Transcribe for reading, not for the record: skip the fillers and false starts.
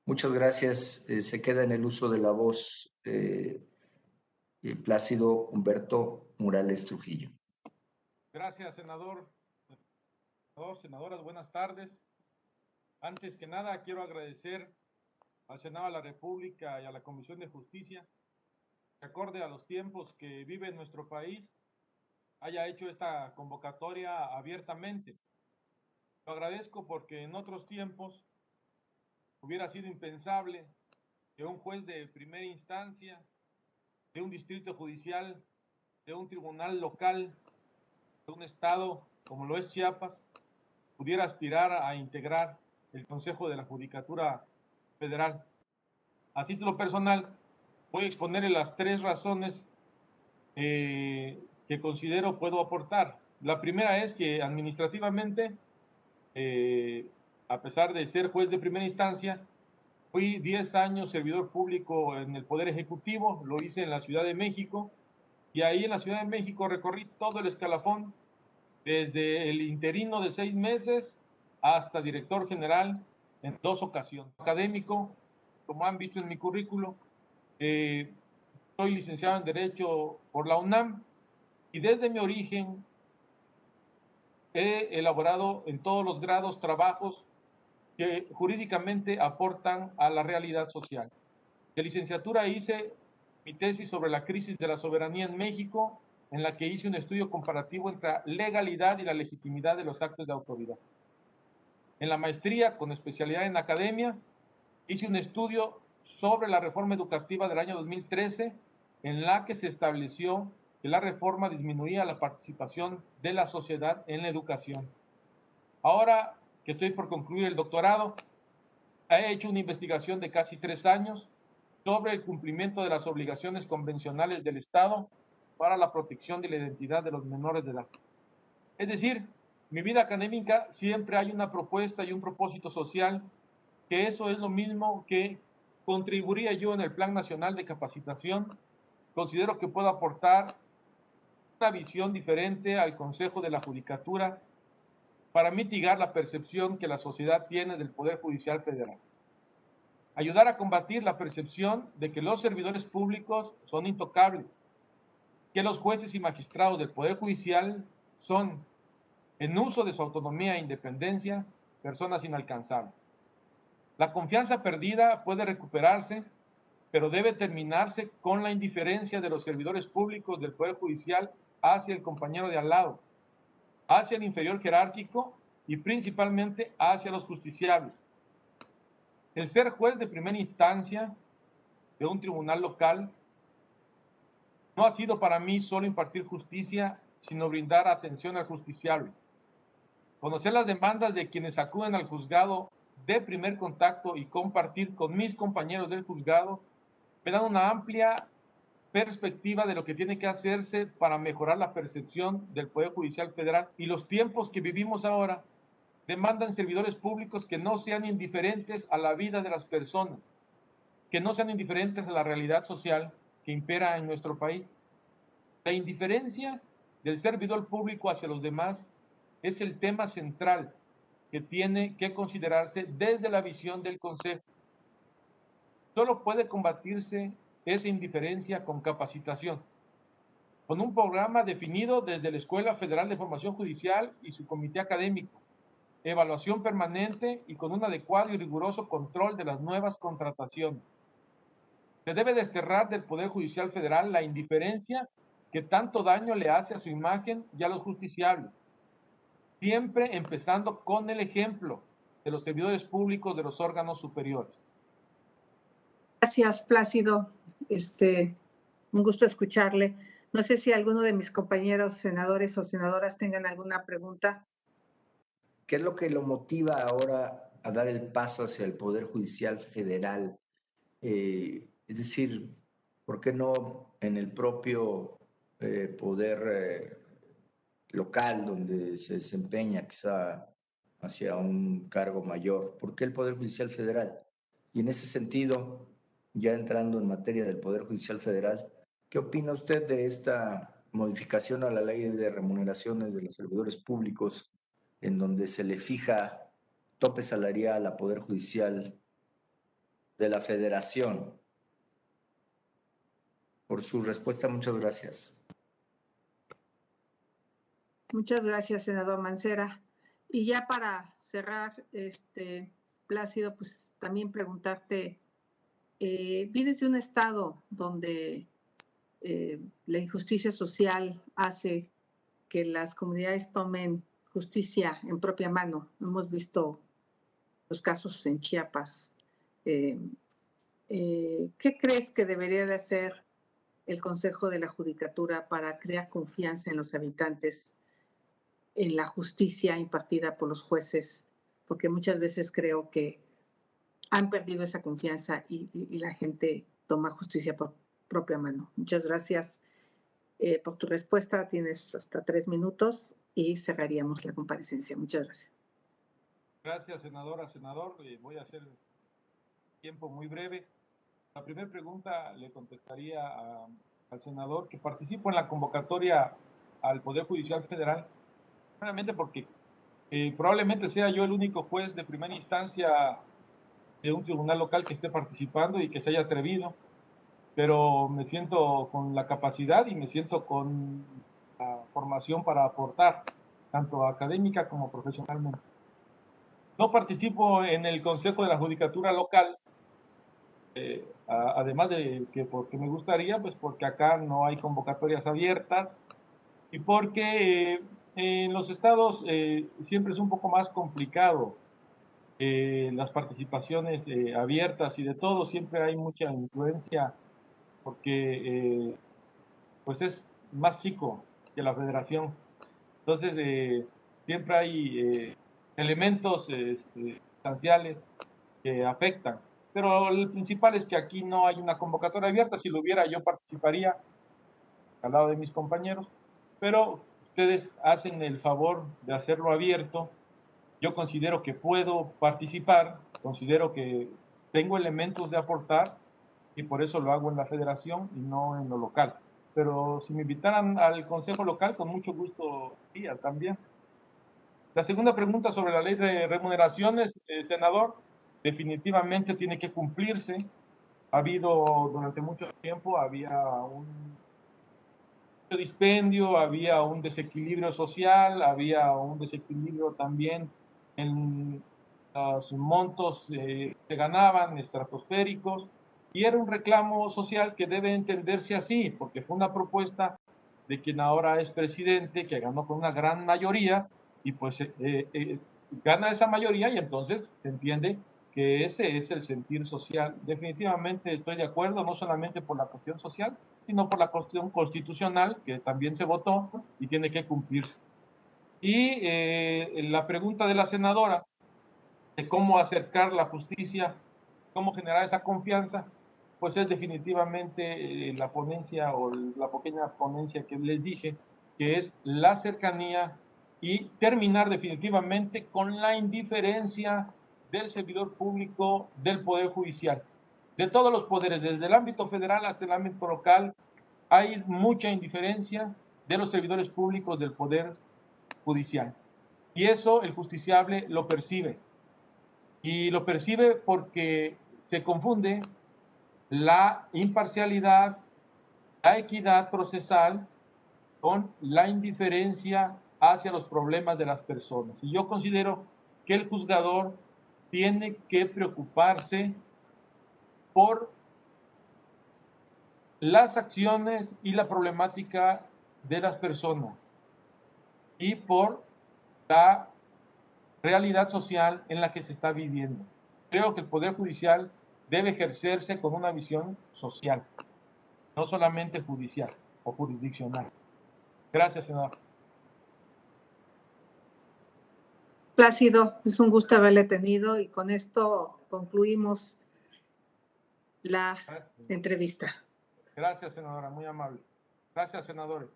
Muchas gracias. Se queda en el uso de la voz Plácido Humberto Morales Trujillo. Gracias, senador. Senadoras, buenas tardes. Antes que nada, quiero agradecer al Senado de la República y a la Comisión de Justicia que, acorde a los tiempos que vive nuestro país, haya hecho esta convocatoria abiertamente. Lo agradezco porque en otros tiempos hubiera sido impensable que un juez de primera instancia, de un distrito judicial, de un tribunal local, de un estado como lo es Chiapas, pudiera aspirar a integrar el Consejo de la Judicatura Federal. A título personal, voy a exponerle las tres razones que considero puedo aportar. La primera es que administrativamente, a pesar de ser juez de primera instancia, fui 10 años servidor público en el Poder Ejecutivo, lo hice en la Ciudad de México, y ahí en la Ciudad de México recorrí todo el escalafón, desde el interino de 6 meses hasta director general en 2 ocasiones. Académico, como han visto en mi currículo, soy licenciado en Derecho por la UNAM y desde mi origen he elaborado en todos los grados trabajos que jurídicamente aportan a la realidad social. De licenciatura hice mi tesis sobre la crisis de la soberanía en México, en la que hice un estudio comparativo entre la legalidad y la legitimidad de los actos de autoridad. En la maestría, con especialidad en academia, hice un estudio sobre la reforma educativa del año 2013, en la que se estableció que la reforma disminuía la participación de la sociedad en la educación. Ahora que estoy por concluir el doctorado, he hecho una investigación de casi 3 años sobre el cumplimiento de las obligaciones convencionales del Estado para la protección de la identidad de los menores de edad. Es decir, mi vida académica siempre hay una propuesta y un propósito social, que eso es lo mismo que contribuiría yo en el Plan Nacional de Capacitación. Considero que puedo aportar una visión diferente al Consejo de la Judicatura para mitigar la percepción que la sociedad tiene del Poder Judicial Federal. Ayudar a combatir la percepción de que los servidores públicos son intocables, que los jueces y magistrados del Poder Judicial son, en uso de su autonomía e independencia, personas inalcanzables. La confianza perdida puede recuperarse, pero debe terminarse con la indiferencia de los servidores públicos del Poder Judicial hacia el compañero de al lado, hacia el inferior jerárquico y principalmente hacia los justiciables. El ser juez de primera instancia de un tribunal local no ha sido para mí solo impartir justicia, sino brindar atención al justiciable. Conocer las demandas de quienes acuden al juzgado de primer contacto y compartir con mis compañeros del juzgado me dan una amplia perspectiva de lo que tiene que hacerse para mejorar la percepción del Poder Judicial Federal, y los tiempos que vivimos ahora demandan servidores públicos que no sean indiferentes a la vida de las personas, que no sean indiferentes a la realidad social que impera en nuestro país. La indiferencia del servidor público hacia los demás es el tema central que tiene que considerarse desde la visión del Consejo. Solo puede combatirse esa indiferencia con capacitación, con un programa definido desde la Escuela Federal de Formación Judicial y su comité académico, evaluación permanente y con un adecuado y riguroso control de las nuevas contrataciones. Se debe desterrar del Poder Judicial Federal la indiferencia que tanto daño le hace a su imagen y a los justiciables, siempre empezando con el ejemplo de los servidores públicos de los órganos superiores. Gracias, Plácido. Un gusto escucharle. No sé si alguno de mis compañeros senadores o senadoras tengan alguna pregunta. ¿Qué es lo que lo motiva ahora a dar el paso hacia el Poder Judicial Federal? Es decir, ¿por qué no en el propio poder local donde se desempeña quizá hacia un cargo mayor? ¿Por qué el Poder Judicial Federal? Y en ese sentido, ya entrando en materia del Poder Judicial Federal, ¿qué opina usted de esta modificación a la ley de remuneraciones de los servidores públicos, en donde se le fija tope salarial a Poder Judicial de la Federación. Por su respuesta, muchas gracias. Muchas gracias, senador Mancera. Y ya para cerrar, Plácido, pues también preguntarte, vienes de un estado donde la injusticia social hace que las comunidades tomen justicia en propia mano. Hemos visto los casos en Chiapas. ¿Qué crees que debería de hacer el Consejo de la Judicatura para crear confianza en los habitantes en la justicia impartida por los jueces? Porque muchas veces creo que han perdido esa confianza y la gente toma justicia por propia mano. Muchas gracias por tu respuesta. Tienes hasta 3 minutos y cerraríamos la comparecencia. Muchas gracias. Gracias, senadora, senador. Voy a hacer tiempo muy breve. La primera pregunta le contestaría al senador que participo en la convocatoria al Poder Judicial Federal, primeramente porque probablemente sea yo el único juez de primera instancia de un tribunal local que esté participando y que se haya atrevido, pero me siento con la capacidad y me siento con la formación para aportar, tanto académica como profesionalmente. No participo en el Consejo de la Judicatura local, además de que porque me gustaría, pues porque acá no hay convocatorias abiertas y porque en los estados siempre es un poco más complicado las participaciones abiertas y de todo, siempre hay mucha influencia porque pues es más chico que la federación. Entonces siempre hay elementos sustanciales que afectan. Pero el principal es que aquí no hay una convocatoria abierta. Si lo hubiera, yo participaría al lado de mis compañeros. Pero ustedes hacen el favor de hacerlo abierto. Yo considero que puedo participar, considero que tengo elementos de aportar y por eso lo hago en la federación y no en lo local. Pero si me invitaran al consejo local, con mucho gusto iría también. La segunda pregunta sobre la ley de remuneraciones, senador, definitivamente tiene que cumplirse. Ha habido durante mucho tiempo, había un dispendio, había un desequilibrio social, había un desequilibrio también en los montos que se ganaban, estratosféricos, y era un reclamo social que debe entenderse así, porque fue una propuesta de quien ahora es presidente, que ganó con una gran mayoría, y pues gana esa mayoría y entonces se entiende que ese es el sentir social. Definitivamente estoy de acuerdo, no solamente por la cuestión social, sino por la cuestión constitucional, que también se votó y tiene que cumplirse. Y la pregunta de la senadora, de cómo acercar la justicia, cómo generar esa confianza, pues es definitivamente la ponencia o la pequeña ponencia que les dije, que es la cercanía y terminar definitivamente con la indiferencia del servidor público del Poder Judicial. De todos los poderes, desde el ámbito federal hasta el ámbito local, hay mucha indiferencia de los servidores públicos del Poder Judicial. Y eso el justiciable lo percibe. Y lo percibe porque se confunde la imparcialidad, la equidad procesal con la indiferencia hacia los problemas de las personas. Y yo considero que el juzgador tiene que preocuparse por las acciones y la problemática de las personas y por la realidad social en la que se está viviendo. Creo que el Poder Judicial debe ejercerse con una visión social, no solamente judicial o jurisdiccional. Gracias, senador. Plácido, es un gusto haberle tenido y con esto concluimos la entrevista. Gracias, senadora, muy amable. Gracias, senadores.